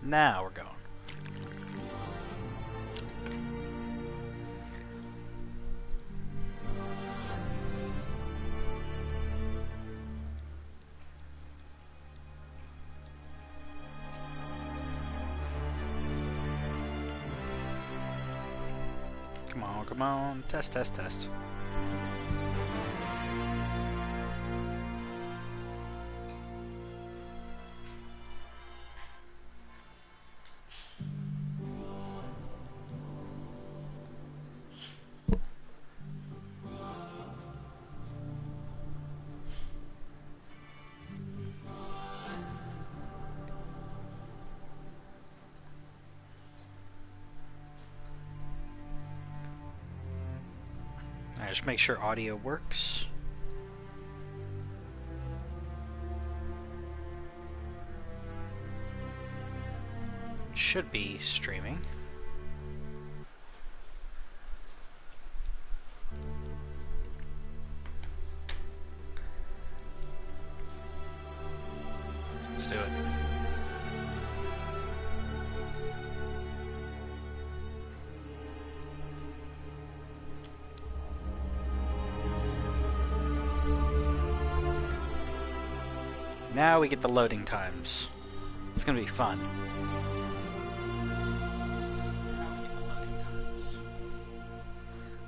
Now we're going. Come on, come on. Test, test, test. Just make sure audio works. Should be streaming. Let's do it. Now we get the loading times. It's gonna be fun.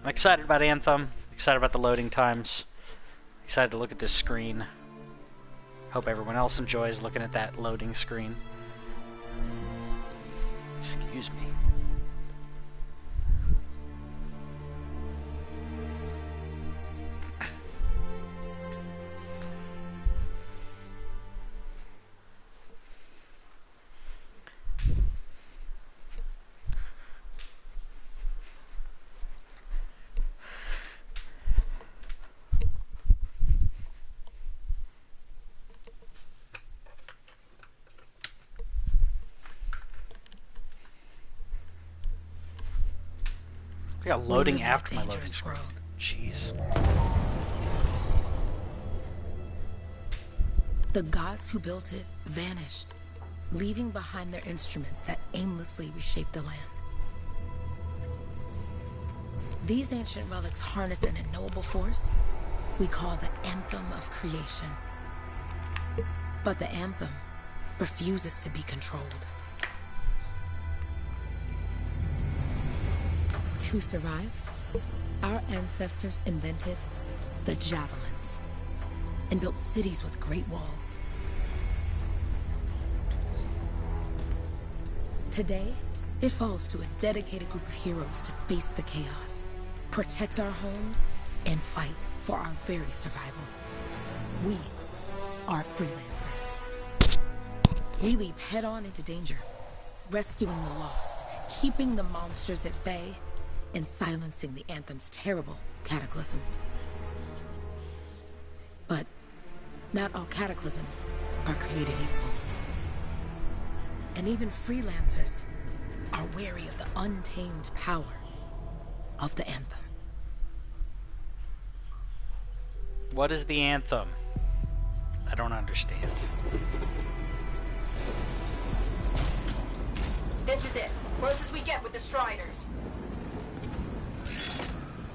I'm excited about Anthem, excited about the loading times, excited to look at this screen. Hope everyone else enjoys looking at that loading screen. Excuse me. I got loading after my loading screen. Jeez. The gods who built it vanished, leaving behind their instruments that aimlessly reshaped the land. These ancient relics harness an unknowable force we call the Anthem of Creation. But the Anthem refuses to be controlled. To survive, our ancestors invented the javelins and built cities with great walls. Today, it falls to a dedicated group of heroes to face the chaos, protect our homes, and fight for our very survival. We are freelancers. We leap head-on into danger, rescuing the lost, keeping the monsters at bay, and silencing the Anthem's terrible cataclysms. But not all cataclysms are created equal. And even freelancers are wary of the untamed power of the Anthem. What is the Anthem? I don't understand. This is it. Closest we get with the Striders.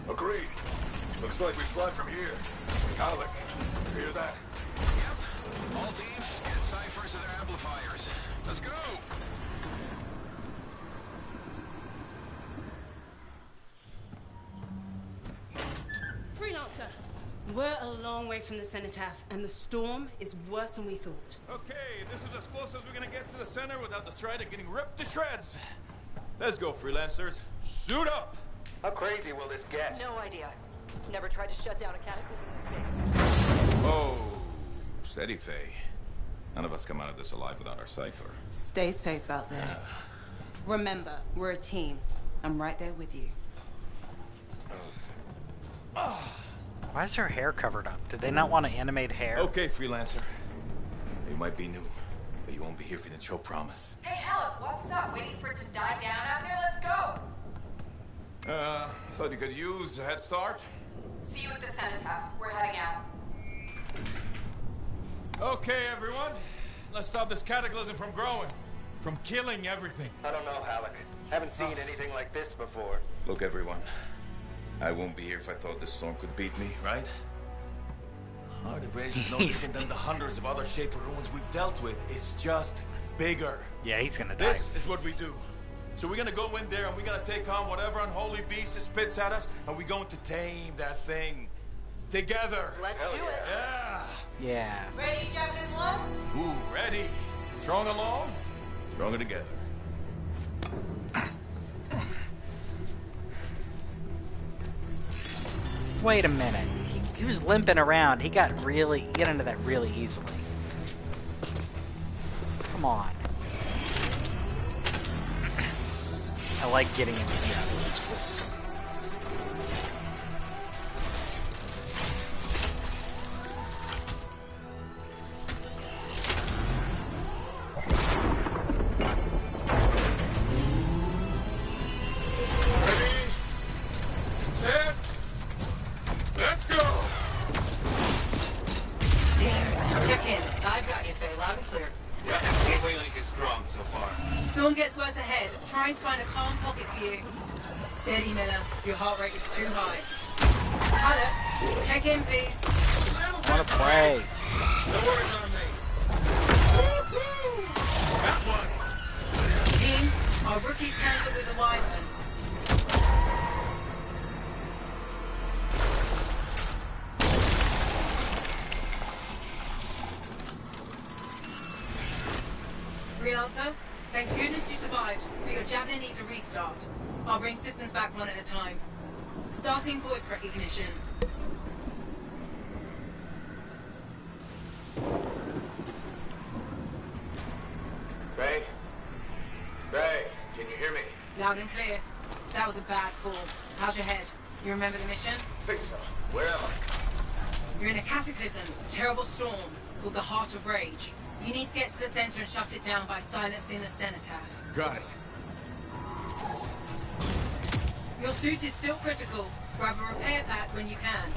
Agreed. Looks like we fly from here. Alec, you hear that? Yep. All teams, get ciphers to their amplifiers. Let's go! Freelancer, we're a long way from the cenotaph, and the storm is worse than we thought. Okay, this is as close as we're gonna get to the center without the Strider getting ripped to shreds. Let's go, freelancers. Suit up! How crazy will this get? No idea. Never tried to shut down a cataclysm this big. Oh, steady, Faye. None of us come out of this alive without our cipher. Stay safe out there. Remember, we're a team. I'm right there with you. Why is her hair covered up? Did they not want to animate hair? Okay, freelancer. You might be new, but you won't be here for the show promise. Hey, Alec, what's up? Waiting for it to die down out there? Let's go! Thought you could use a head start. See you at the cenotaph. We're heading out. Okay, everyone. Let's stop this cataclysm from growing. from killing everything. I don't know, Halleck. Haven't seen anything like this before. Look, everyone. I won't be here if I thought this storm could beat me, right? Heart of Rage is no different than the hundreds of other Shaper ruins we've dealt with. It's just bigger. Yeah, he's gonna die. This is what we do. So we're gonna go in there and we're gonna take on whatever unholy beast it spits at us, and we're going to tame that thing. Together. Let's do it. Yeah. Yeah. Ready, Javelin 1? Ooh, ready. Strong alone, stronger together. Wait a minute. He was limping around. He got into that really easily. Come on. I like getting into the other. It's cool. Steady, Miller. Your heart rate is too high. Halleck, check in, please. I want to play. No worries on me. That one. Team, our rookies handled with a wyvern. Freelancer, thank goodness you survived, but your Javelin needs a restart. I'll bring systems back one at a time. Starting voice recognition. Ray? Ray, can you hear me? Loud and clear. That was a bad fall. How's your head? You remember the mission? Think so. Where am I? You're in a cataclysm, terrible storm, called the Heart of Rage. You need to get to the center and shut it down by silencing the cenotaph. Got it. Your suit is still critical. Grab a repair pack when you can.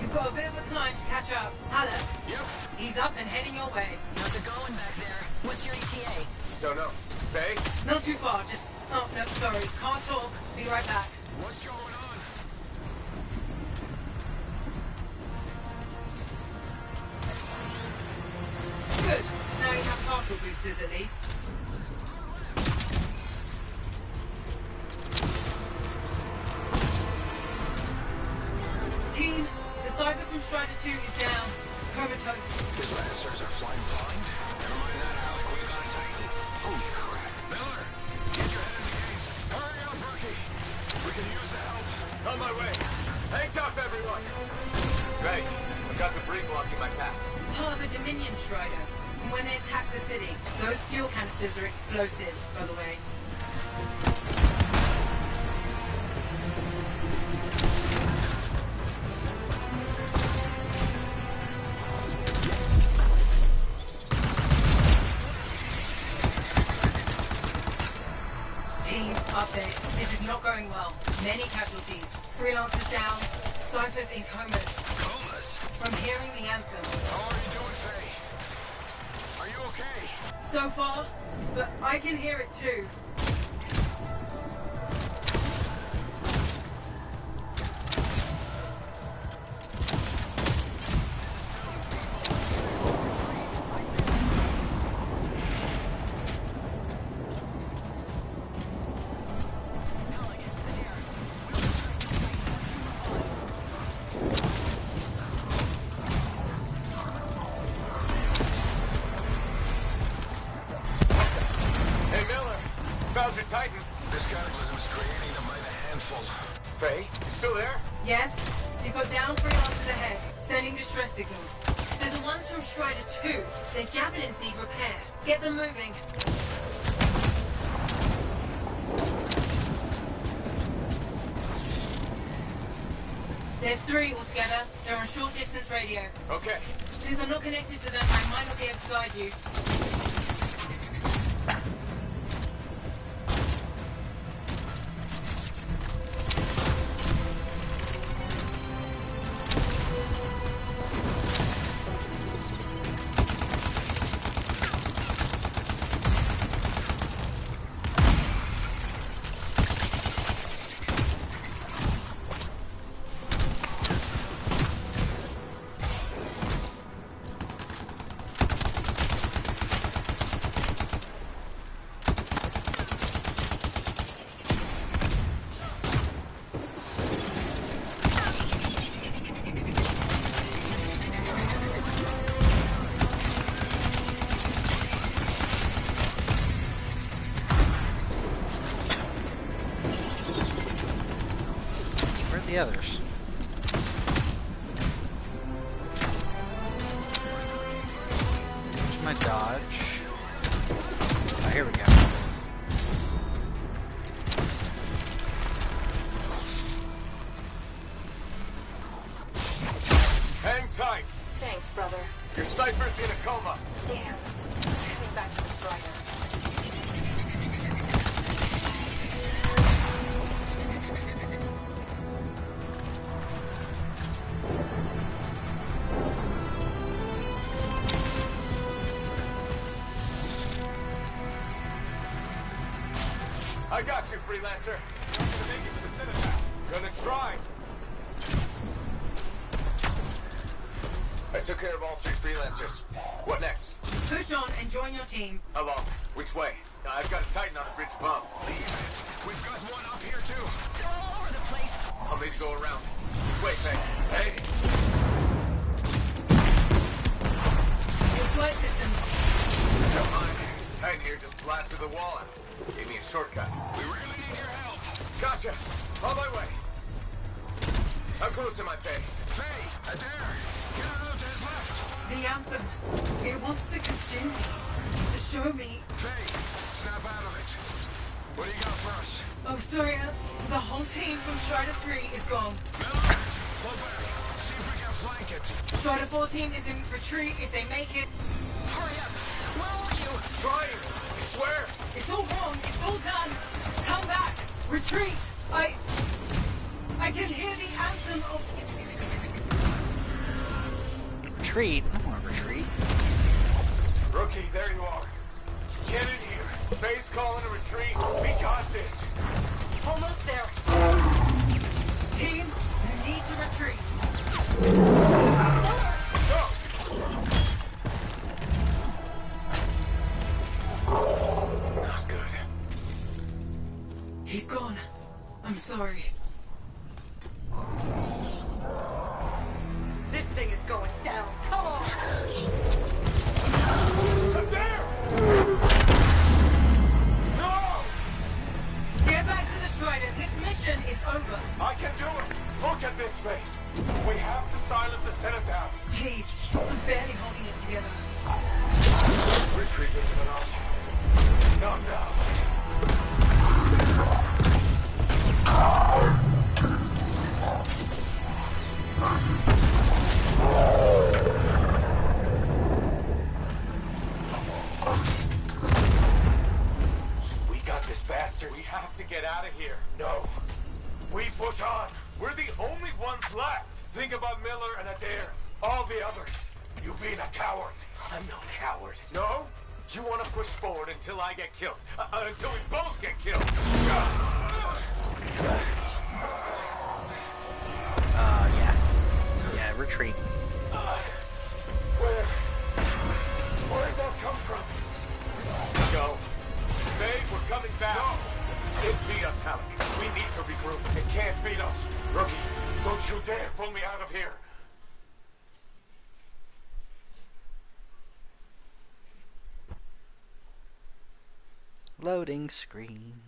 You've got a bit of a climb to catch up. Halleck. Yep. He's up and heading your way. How's it going back there? What's your ETA? Don't know. Faye? Not too far, just... Oh, no, sorry. Can't talk. Be right back. What's going on? Good. Now you have partial boosters at least. Team, the Cypher from Strider 2 is down. Comatose. His lancers are flying blind? Never mind that, Alec. We gotta tighten it. Holy crap. Miller, get your head in the game. Hurry up, rookie. We can use the help. On my way. Hang tough, everyone. Ray, I've got debris blocking my path. Part of the Dominion Strider. And when they attack the city, those fuel canisters are explosive, by the way. Team, update. This is not going well. Many casualties. Freelancers down. Cyphers in comas. Comas? From hearing the anthem. How are you doing, Faye? Are you okay? So far, but I can hear it too. This cataclysm is creating them by the handful. Faye, you still there? Yes, you've got down freelancers ahead, sending distress signals. They're the ones from Strider 2. Their javelins need repair. Get them moving. There's 3 altogether. They're on short distance radio. Okay. Since I'm not connected to them, I might not be able to guide you. the others? Where's my dodge? Oh, here we go. Hang tight. Thanks, brother. Your Cypher's in a coma. Damn. Heading back to the strider. I got you, Freelancer. I'm gonna make it to the Citadel. Gonna try. I took care of all 3 Freelancers. What next? Push on and join your team. How long? Which way? I've got a Titan on the bridge above. Leave it. We've got one up here, too. They're all over the place. I'll need to go around. Which way, Faye? Hey! Your flight systems. Don't mind. Titan here just blasted the wall out. Gave me a shortcut. We really need your help. Gotcha. On my way. How close am I, Faye? Faye, Adair, get a note to his left. The Anthem. It wants to consume me. To show me. Faye, snap out of it. What do you got for us? Oh, sorry. The whole team from Strider 3 is gone. Miller, pull back. See if we can flank it. Strider 14 is in retreat if they make it. Hurry up. Where are you? Trying. I swear. It's all wrong. It's all done. Come back. Retreat. I can hear the anthem of... Retreat? I don't want to retreat. Rookie, there you are. Get in here. Faye's calling a retreat. We got this. Almost there. Team, you need to retreat. Go! Not good. He's gone. I'm sorry. This thing is going down. Come on. Adair! No! Get back to the Strider. This mission is over. I can do it. Look at this, Faye. We have to silence the Citadel. Please. I'm barely holding it together. Retreat isn't an option. Not now. We got this bastard. We have to get out of here. No. We push on. We're the only ones left. Think about Miller and Adair. All the others. You being a coward. I'm no coward. No? You want to push forward until I get killed. Until we both get killed. Yeah. Yeah, retreat. Where'd that come from? Go. Faye, we're coming back. No! It beat us, Halleck. We need to regroup. It can't beat us. Rookie, don't you dare pull me out of here. Loading screen.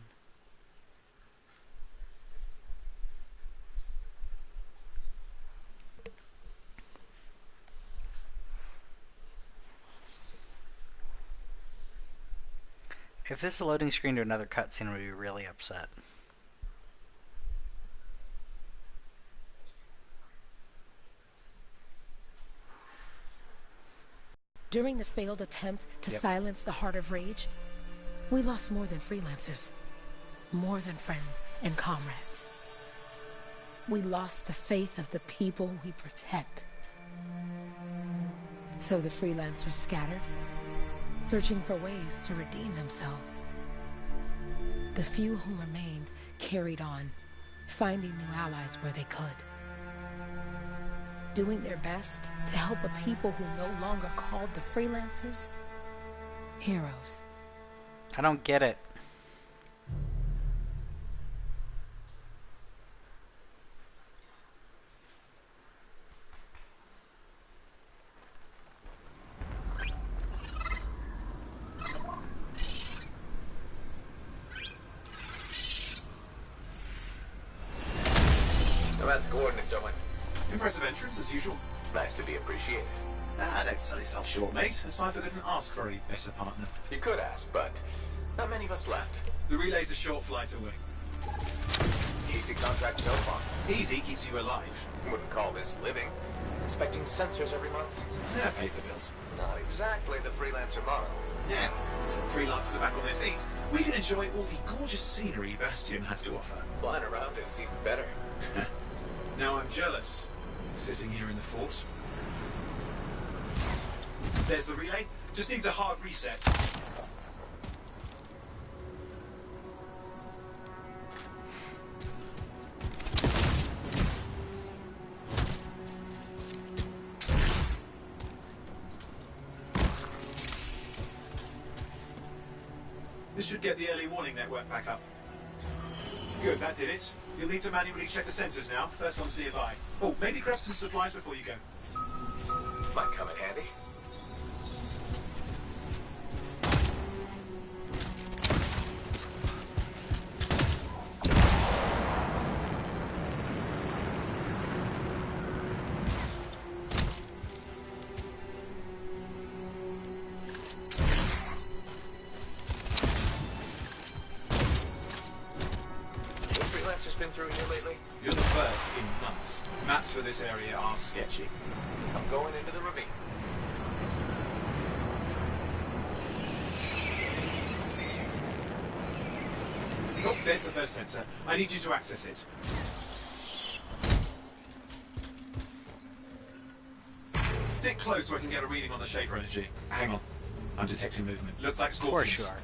If this is a loading screen to another cutscene, we'd be really upset. During the failed attempt to silence the Heart of Rage, we lost more than freelancers, more than friends and comrades. We lost the faith of the people we protect. So the freelancers scattered, searching for ways to redeem themselves. The few who remained carried on, finding new allies where they could. Doing their best to help a people who no longer called the freelancers heroes. I don't get it. I'm at coordinates, Owen. Impressive entrance, as usual. Nice to be appreciated. Don't sell yourself short, mate. A cipher couldn't ask for a better partner. You could ask, but not many of us left. The relay's a short flight away. Easy contract so far. Easy keeps you alive. Wouldn't call this living. Inspecting sensors every month. Yeah, pays the bills. Not exactly the freelancer motto. Yeah, so the freelancers are back on their feet. We can enjoy all the gorgeous scenery Bastion has to offer. Flying around it is even better. Now I'm jealous, sitting here in the fort. There's the relay. Just needs a hard reset. This should get the early warning network back up. Good, that did it. You'll need to manually check the sensors now. First one's nearby. Oh, maybe grab some supplies before you go. Might come in handy. Been through here lately? You're the first in months. Maps for this area are sketchy. I'm going into the ravine. Oh, there's the first sensor. I need you to access it. Stick close so I can get a reading on the shaper energy. Hang on. I'm detecting movement. Looks like scorpions. Of course you are.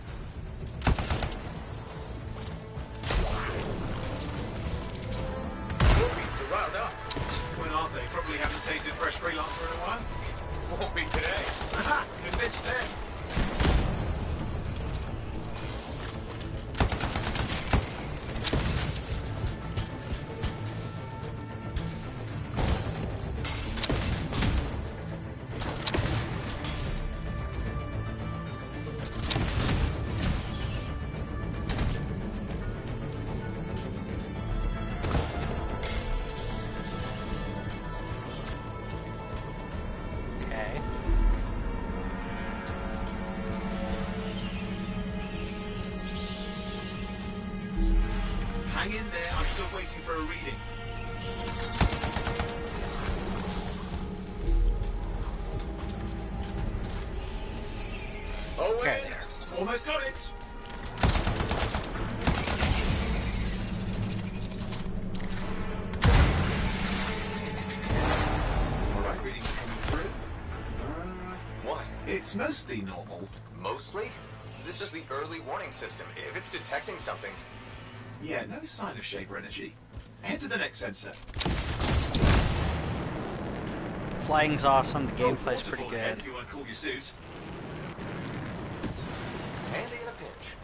Riled up. When aren't they? Probably haven't tasted fresh freelancer in a while. Won't be today. Aha! Convinced then. Hang in there, I'm still waiting for a reading. Oh, Okay. wait. Almost got it. Alright, readings are coming through. What? It's mostly normal. Mostly? This is the early warning system. If it's detecting something... Yeah, no sign of shaper energy. Head to the next sensor. Flying's awesome. The gameplay's waterfall pretty ahead good. if you want to cool your suit. Handy in a pinch.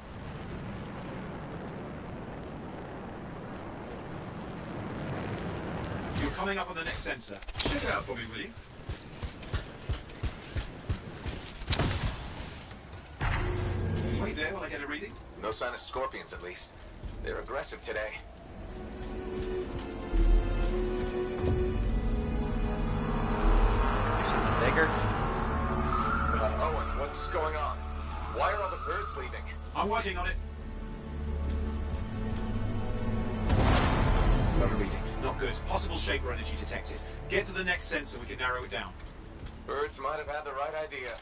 You're coming up on the next sensor. Check it out for me, will you? Wait there while I get a reading. No sign of scorpions, at least. They're aggressive today. Something bigger. Owen, what's going on? Why are all the birds leaving? I'm working on it. Got a reading. Not good. Possible shaper energy detected. Get to the next sensor, we can narrow it down. Birds might have had the right idea.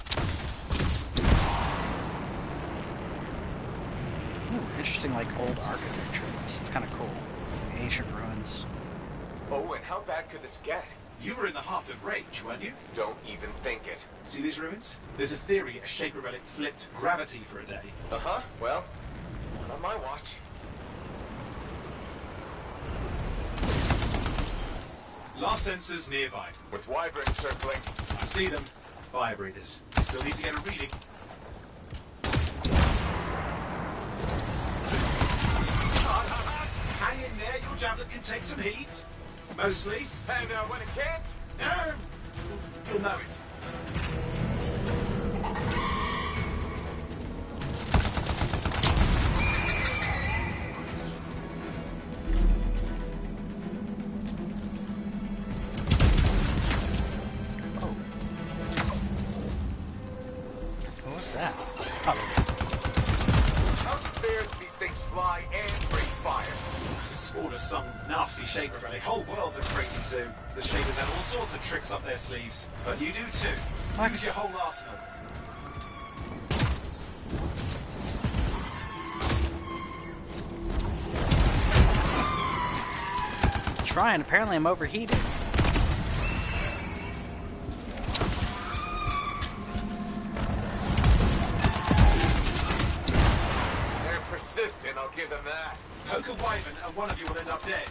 Ooh, interesting, like, old architecture. This is kind of cool. Like ancient ruins. Oh, and how bad could this get? You were in the heart of rage, weren't you? Don't even think it. See these ruins? There's a theory a shaper relic flipped gravity for a day. Uh-huh. Well, not on my watch. Last sensor's nearby. With wyverns circling. I see them. Fire breathers. Still need to get a reading. Hang in there, your javelin can take some heat. Mostly. And when it can't? No! You'll know it. fly and breathe fire. Spawned of some nasty shaper relic. Whole world's a crazy zoo. The shapers have all sorts of tricks up their sleeves. But you do too. What? Use your whole arsenal. Trying. Apparently I'm overheated. They're persistent, I'll give them that. Poke a wyvern and one of you will end up dead.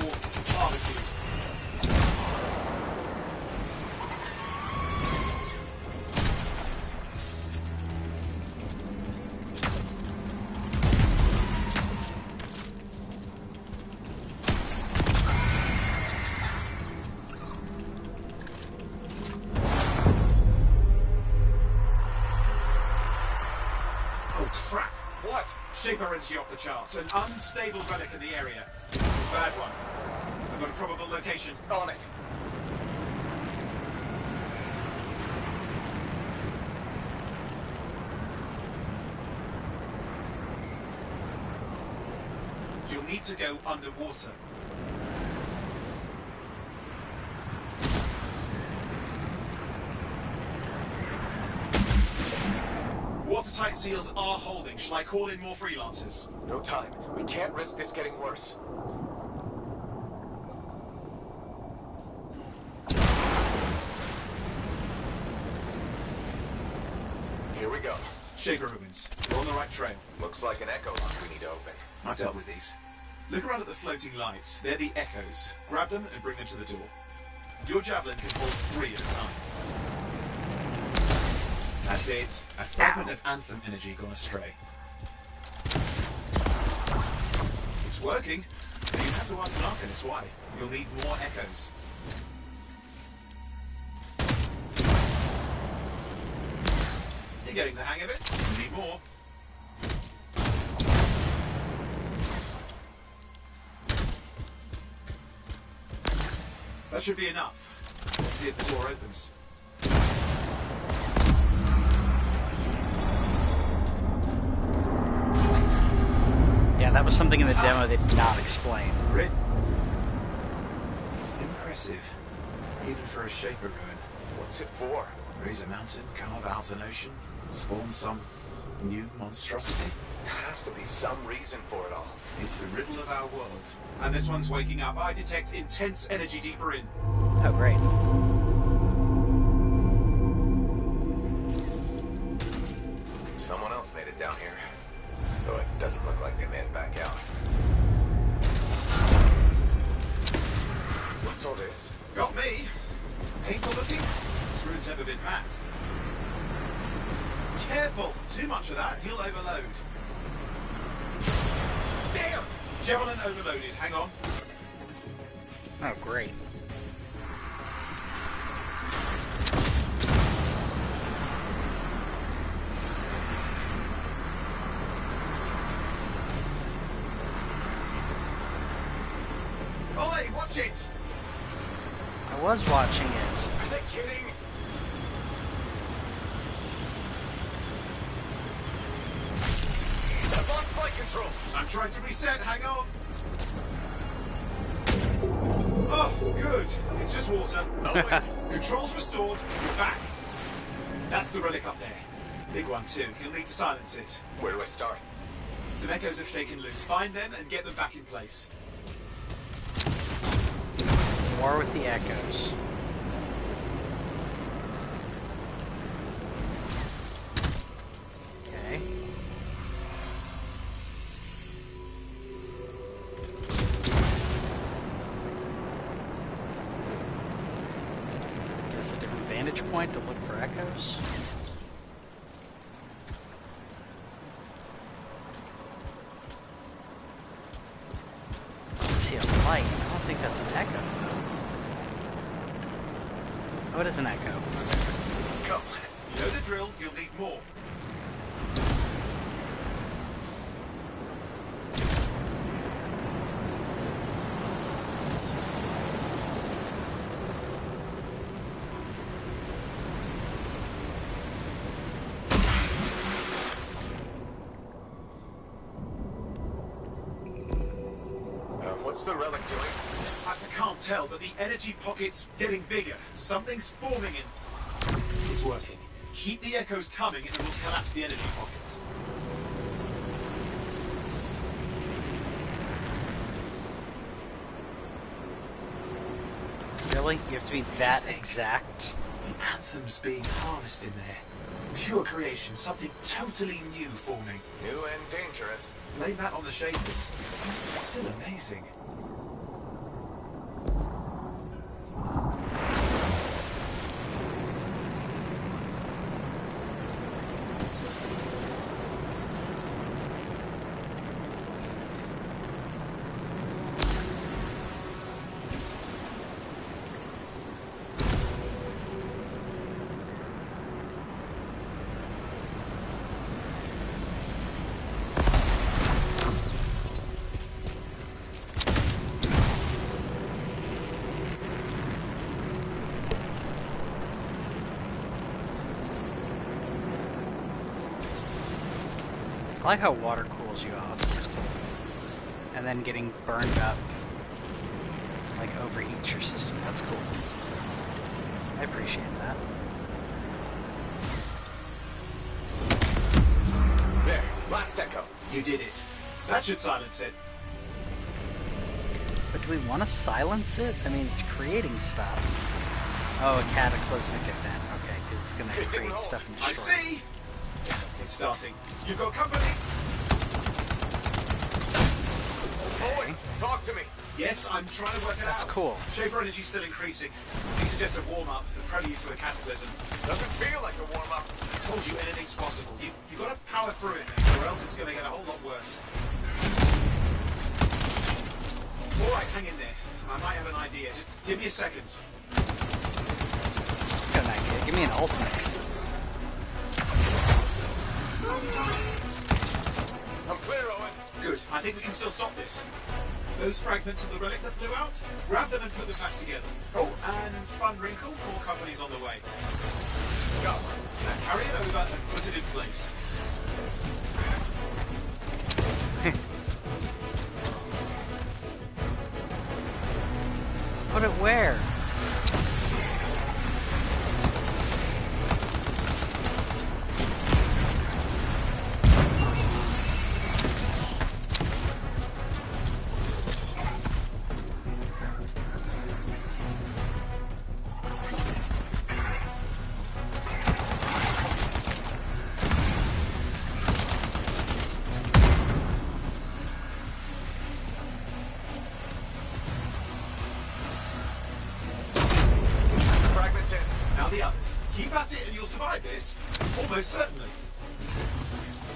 Or barbecue. Crap! What? Shaper energy off the charts. An unstable relic in the area. Bad one. I've got a probable location. On it. You'll need to go underwater. Watertight seals are holding. Shall I call in more freelancers? No time. We can't risk this getting worse. Here we go. Shaper ruins. We're on the right trail. Looks like an echo lock we need to open. I've dealt with these. Look around at the floating lights. They're the echoes. Grab them and bring them to the door. Your javelin can hold 3 at a time. That's it. A fragment of Anthem energy gone astray. It's working, but you have to ask an Arcanist why. You'll need more echoes. You're getting the hang of it. You need more. That should be enough. Let's see if the door opens. Yeah, that was something in the demo they did not explain. Grit. Impressive. Even for a shaper ruin. What's it for? Raise a mountain, carve out an ocean, spawn some new monstrosity. There has to be some reason for it all. It's the riddle of our world. And this one's waking up. I detect intense energy deeper in. Oh, great. Someone else made it down here. Though it doesn't look like they made it back out. What's all this? Got me. Painful looking. This room's never been mapped. Careful. Too much of that, you'll overload. Damn! Javelin overloaded. Hang on. Oh, great. Ollie, watch it! I was watching it. Are they kidding? I've lost flight control. I'm trying to reset. Hang on. Oh, good. It's just water. Oh, wait. Controls restored. You're back. That's the relic up there. Big one, too. You'll need to silence it. Where do I start? Some echoes have shaken loose. Find them and get them back in place. War with the echoes. Okay. Guess a different vantage point to look for echoes. I see a light. I don't think that's an echo. Oh, it is an echo. Go. You know the drill. You'll need more. What's the relic doing? I can't tell, but the energy pocket's getting bigger. Something's forming in... It's working. Keep the echoes coming and it will collapse the energy pockets. Really? You have to be that exact? The Anthem's being harnessed in there. Pure creation, something totally new forming. New and dangerous. Blame that on the shaders. It's still amazing. I like how water cools you off. It's cool. And then getting burned up, like, overheats your system. That's cool. I appreciate that. There, last echo. You did it. That should silence it. But do we want to silence it? I mean, it's creating stuff. Oh, a cataclysmic event. Okay, because it's going to create stuff and I destroy it. see! It's starting. You've got company! Owen, talk to me. Yes, I'm trying to work it out. That's cool. Shaper energy's still increasing. We suggest a warm-up, a prelude to a cataclysm. Doesn't feel like a warm-up. I told you anything's possible. You've got to power through it, or else it's going to get a whole lot worse. All right, hang in there. I might have an idea. Just give me a second. Got an idea. Give me an ultimate. I'm clear, Owen. Good. I think we can still stop this. Those fragments of the relic that blew out, grab them and put them back together. Oh, and fun wrinkle, more company's on the way. Go. Now carry it over and put it in place. Put it where? Now the others. Keep at it and you'll survive this. Almost certainly.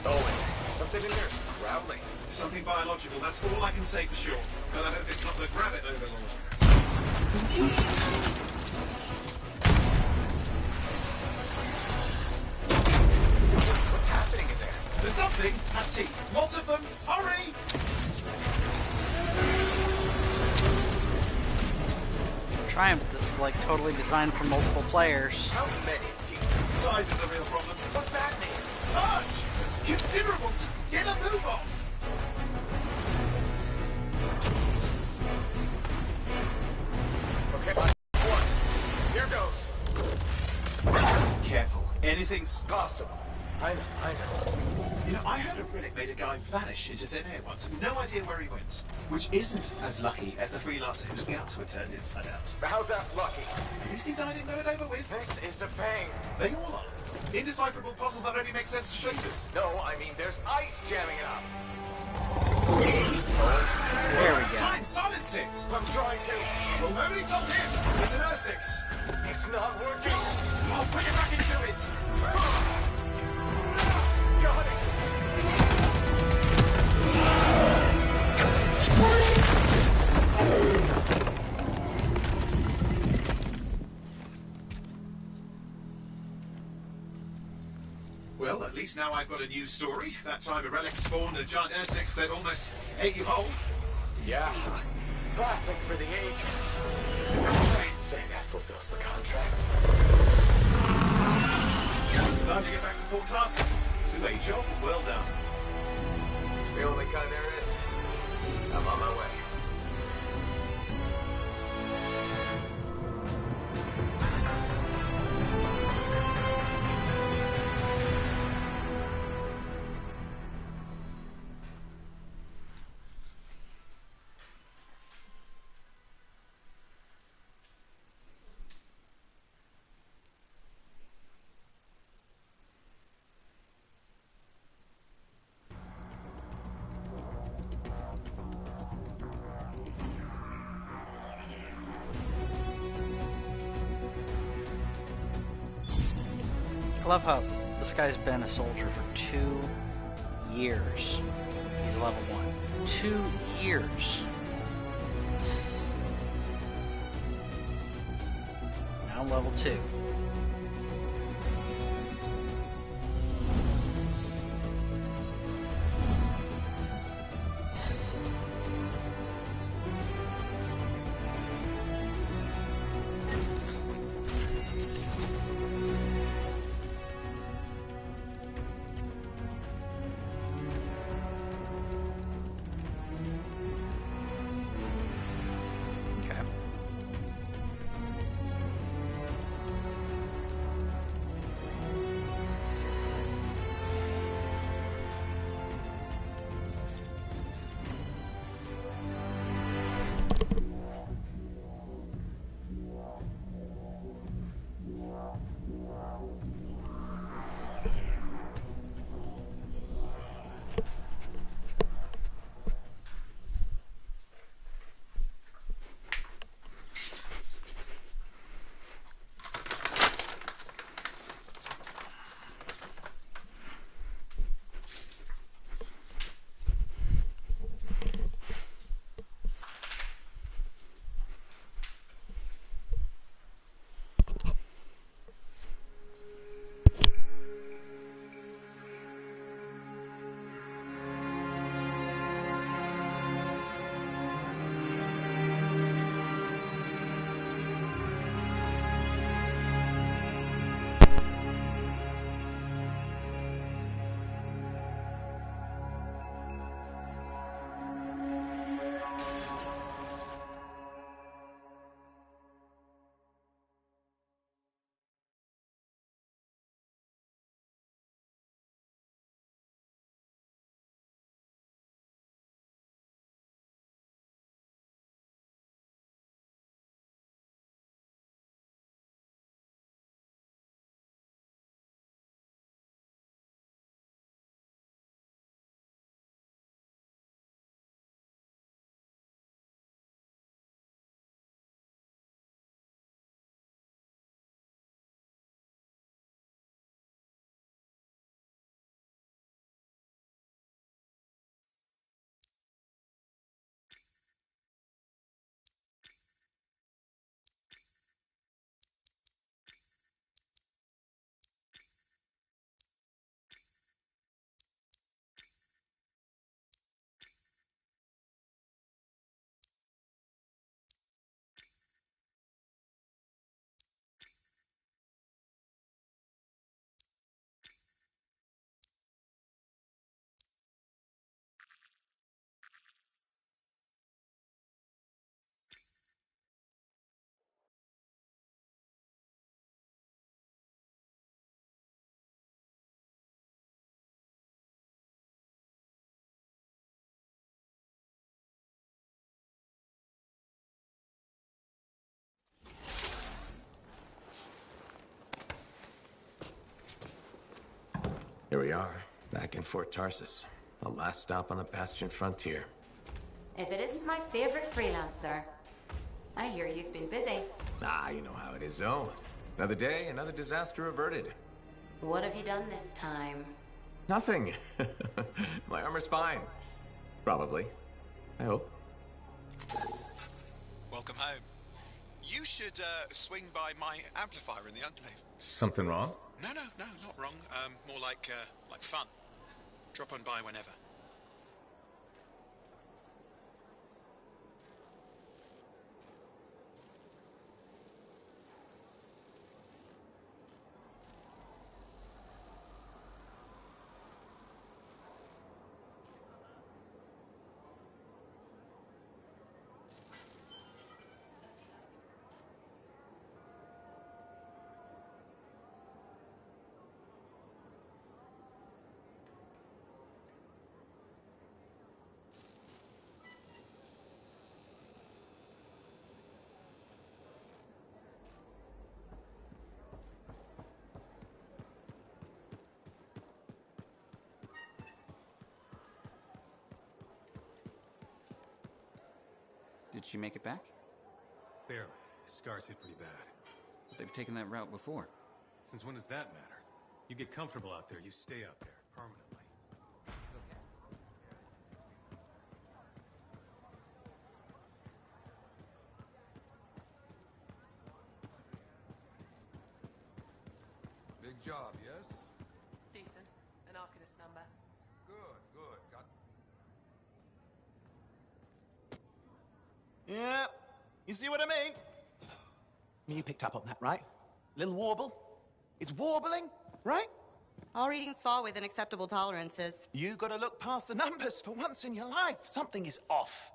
Owen, something in there's growling. Something biological, that's all I can say for sure. But I hope it's not the Gravit Overlord. What's happening in there? There's something has teeth. Lots of them. Hurry! Triumph, this is like totally designed for multiple players. How many teeth? Size is the real problem. What's that mean? Large! Considerable! Get a move on! Okay, one. Here goes. Careful. Anything's Possible. I know. You know, I heard a relic made a guy vanish into thin air once. No idea where he went. Which isn't as lucky as the freelancer whose guts were turned inside out. But how's that lucky? At least he died and got it over with. This is a pain. They all are. Indecipherable puzzles that only make sense to shapers. No, I mean there's ice jamming it up. There we go. Time, silence it! I'm trying to. Well, nobody told him. It's an Ursix. It's not working. I'll put it back into it. Got it. Well, at least now I've got a new story. That time a relic spawned a giant Ursix that almost ate you whole. Yeah. Classic for the ages. I'd say that fulfills the contract. Time to get back to full tasks. To a job well done. The only kind there is. I'm on my way. I love how this guy's been a soldier for 2 years. He's level 1. 2 years. Now level 2. Here we are, back in Fort Tarsus. The last stop on the Bastion frontier. If it isn't my favorite freelancer. I hear you've been busy. Ah, you know how it is, Zoe. Another day, another disaster averted. What have you done this time? Nothing. My armor's fine. Probably. I hope. Welcome home. You should swing by my amplifier in the Enclave. Something wrong? No, not wrong. More like fun. Drop on by whenever. Did she make it back? Barely. Scars hit pretty bad. But they've taken that route before. Since when does that matter? You get comfortable out there, you stay out there, permanently. Big job, yes? Decent. An Arcanist number. Good. Got... Yeah, you see what I mean? You picked up on that, right? Little warble? It's warbling, right? All readings fall within acceptable tolerances. You gotta look past the numbers for once in your life. Something is off.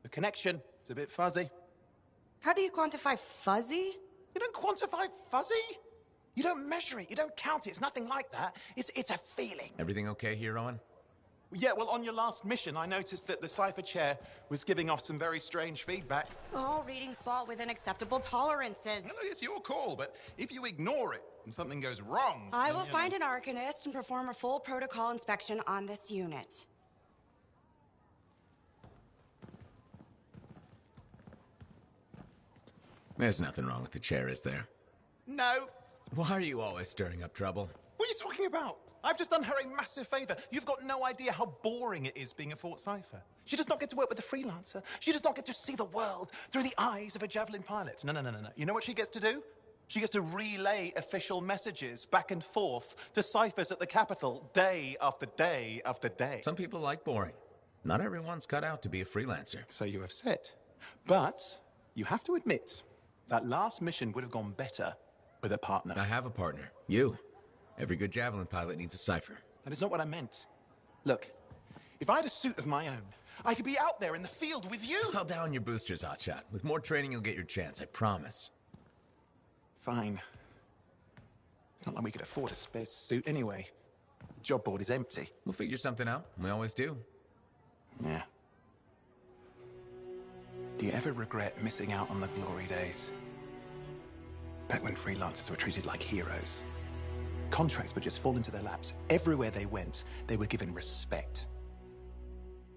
The connection is a bit fuzzy. How do you quantify fuzzy? You don't quantify fuzzy? You don't measure it, you don't count it, it's nothing like that. It's a feeling. Everything okay here, Owen? Yeah, well, on your last mission, I noticed that the Cypher Chair was giving off some very strange feedback. All readings fall within acceptable tolerances. Well, it's your call, but if you ignore it and something goes wrong... I will find an Arcanist and perform a full protocol inspection on this unit. There's nothing wrong with the chair, is there? No. Why are you always stirring up trouble? What are you talking about? I've just done her a massive favor. You've got no idea how boring it is being a Fort Cypher. She does not get to work with a freelancer. She does not get to see the world through the eyes of a Javelin pilot. No. You know what she gets to do? She gets to relay official messages back and forth to Cyphers at the Capitol day after day after day. Some people like boring. Not everyone's cut out to be a freelancer. So you have said. But you have to admit, that last mission would have gone better with a partner. I have a partner. You. Every good Javelin pilot needs a Cypher. That is not what I meant. Look, if I had a suit of my own, I could be out there in the field with you. I'll down your boosters, Hotshot. With more training, you'll get your chance, I promise. Fine. Not like we could afford a spare suit anyway. The job board is empty. We'll figure something out. We always do. Yeah. Do you ever regret missing out on the glory days? Back when freelancers were treated like heroes. Contracts would just fall into their laps. Everywhere they went, they were given respect.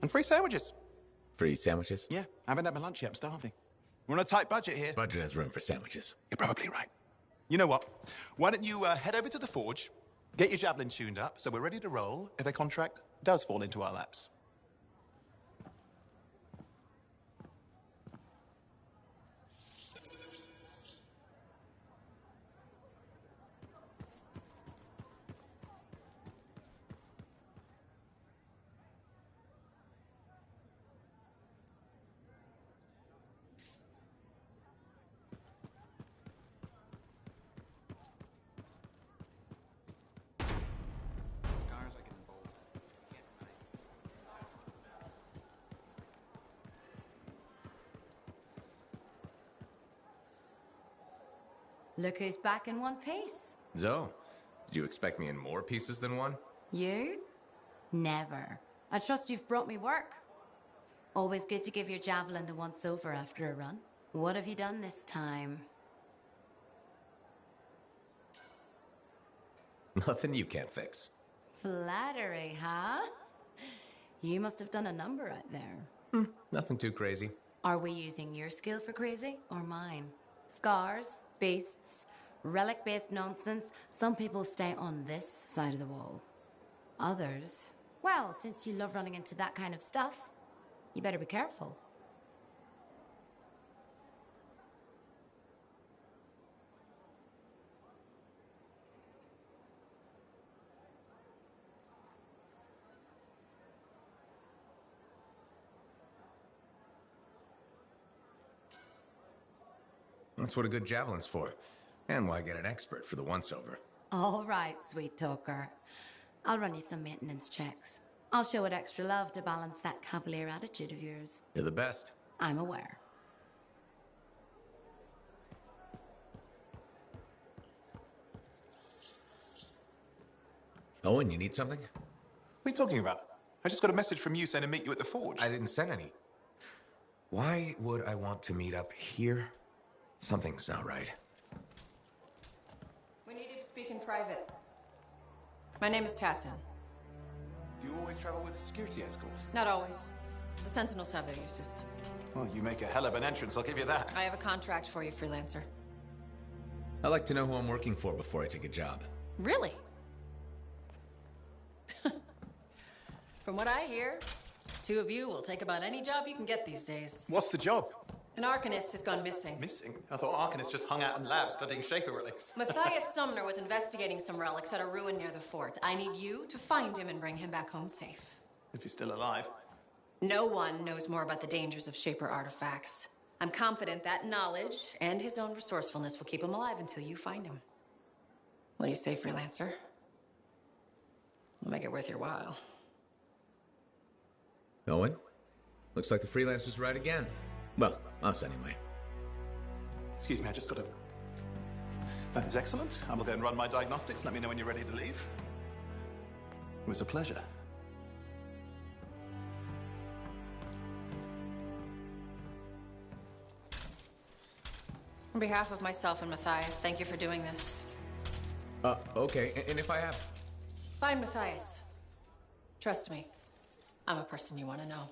And free sandwiches. Free sandwiches? Yeah, I haven't had my lunch yet. I'm starving. We're on a tight budget here. Budget has room for sandwiches. You're probably right. You know what? Why don't you head over to the forge, get your Javelin tuned up, so we're ready to roll if a contract does fall into our laps. Look who's back in one piece. Zoe, did you expect me in more pieces than one? You? Never. I trust you've brought me work. Always good to give your Javelin the once-over after a run. What have you done this time? Nothing you can't fix. Flattery, huh? You must have done a number out there. Nothing too crazy. Are we using your skill for crazy or mine? Scars, beasts, relic-based nonsense. Some people stay on this side of the wall. Others, well, since you love running into that kind of stuff, you better be careful. That's what a good Javelin's for. And why get an expert for the once-over? All right, sweet talker. I'll run you some maintenance checks. I'll show it extra love to balance that cavalier attitude of yours. You're the best. I'm aware. Owen, you need something? What are you talking about? I just got a message from you saying to meet you at the forge. I didn't send any. Why would I want to meet up here? Something's not right. We need you to speak in private. My name is Tassin. Do you always travel with a security escort? Not always. The Sentinels have their uses. Well, you make a hell of an entrance, I'll give you that. I have a contract for you, freelancer. I like to know who I'm working for before I take a job. Really? From what I hear, two of you will take about any job you can get these days. What's the job? An Arcanist has gone missing. Missing? I thought Arcanists just hung out in labs studying Shaper relics. Matthias Sumner was investigating some relics at a ruin near the fort. I need you to find him and bring him back home safe. If he's still alive. No one knows more about the dangers of Shaper artifacts. I'm confident that knowledge and his own resourcefulness will keep him alive until you find him. What do you say, freelancer? We'll make it worth your while. Owen? Looks like the freelancer's right again. Well, us anyway. Excuse me, I just got to... That is excellent. I will go and run my diagnostics. Let me know when you're ready to leave. It was a pleasure. On behalf of myself and Matthias, thank you for doing this. Okay. And if I have... Find Matthias. Trust me, I'm a person you want to know.